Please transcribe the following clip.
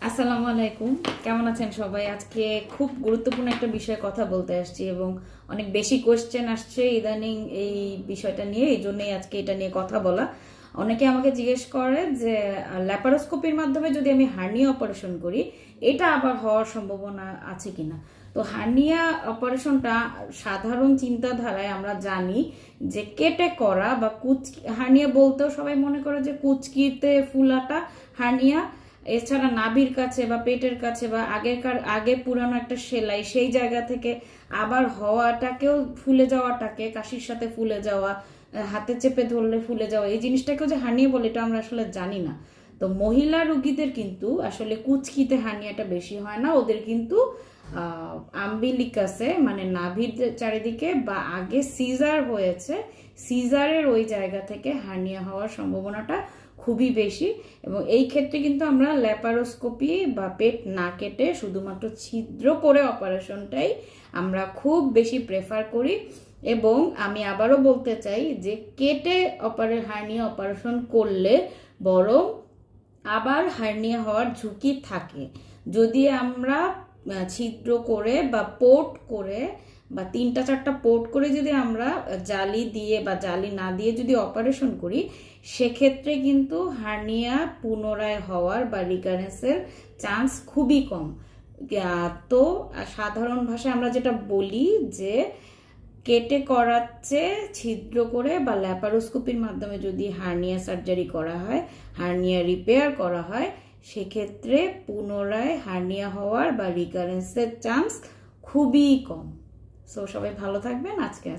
আসসালামু আলাইকুম, কেমন আছেন সবাই? আজকে খুব গুরুত্বপূর্ণ একটা বিষয়ে কথা বলতে আসছি এবং অনেক বেশি কোয়েশ্চেন আসছে ইদানিং এই বিষয়টা নিয়ে, এই জন্যই আজকে এটা নিয়ে কথা বলা। অনেকে আমাকে জিজ্ঞেস করে যে ল্যাপারোস্কোপির মাধ্যমে যদি আমি হার্নিয়া অপারেশন করি, এটা আবার হওয়ার সম্ভাবনা আছে কিনা। তো হার্নিয়া অপারেশনটা সাধারণ চিন্তাধারায় আমরা জানি যে কেটে করা বা হার্নিয়া বলতেও সবাই মনে করে যে কুচকিতে ফুলাটা হার্নিয়া। এছাড়া নাভির কাছে বা পেটের কাছে বা আগে পুরানো একটা সেলাই, সেই জায়গা থেকে আবার হওয়াটাকেও, ফুলে যাওয়াটাকে, কাশির সাথে ফুলে যাওয়া, হাতে চেপে ধরলে ফুলে যাওয়া, এই জিনিসটাকেও যে হার্নিয়া বলে এটা আমরা আসলে জানি না। তো মহিলা রোগীদের কিন্তু আসলে কুচকিতে হার্নিয়াটা বেশি হয় না, ওদের কিন্তু আম্বিলিকাসে মানে নাভির চারিদিকে বা আগে সিজার হয়েছে, সিজারের ওই জায়গা থেকে হার্নিয়া হওয়ার সম্ভাবনাটা খুবই বেশি। এবং এই ক্ষেত্রে কিন্তু আমরা ল্যাপারোস্কোপি বা পেট না কেটে শুধুমাত্র ছিদ্র করে অপারেশনটাই আমরা খুব বেশি প্রেফার করি। এবং আমি আবারও বলতে চাই যে কেটে হার্নিয়া অপারেশন করলে বরং আবার হার্নিয়া হওয়ার ঝুঁকি থাকে। যদি আমরা ছিদ্র করে বা পোর্ট করে বা 3-4টা পোর্ট করে যদি আমরা জালি দিয়ে বা জালি না দিয়ে যদি অপারেশন করি, সেক্ষেত্রে কিন্তু হার্নিয়া পুনরায় হওয়ার বা রিকারেন্সের চান্স খুবই কম। তো সাধারণ ভাষায় আমরা যেটা বলি যে কেটে করার চেয়ে ছিদ্র করে বা ল্যাপারোস্কোপির মাধ্যমে যদি হার্নিয়া সার্জারি করা হয়, হার্নিয়া রিপেয়ার করা হয়, সেক্ষেত্রে পুনরায় হার্নিয়া হওয়ার বা রিকারেন্সের চান্স খুবই কম। সো সবাই ভালো থাকবেন। আজকে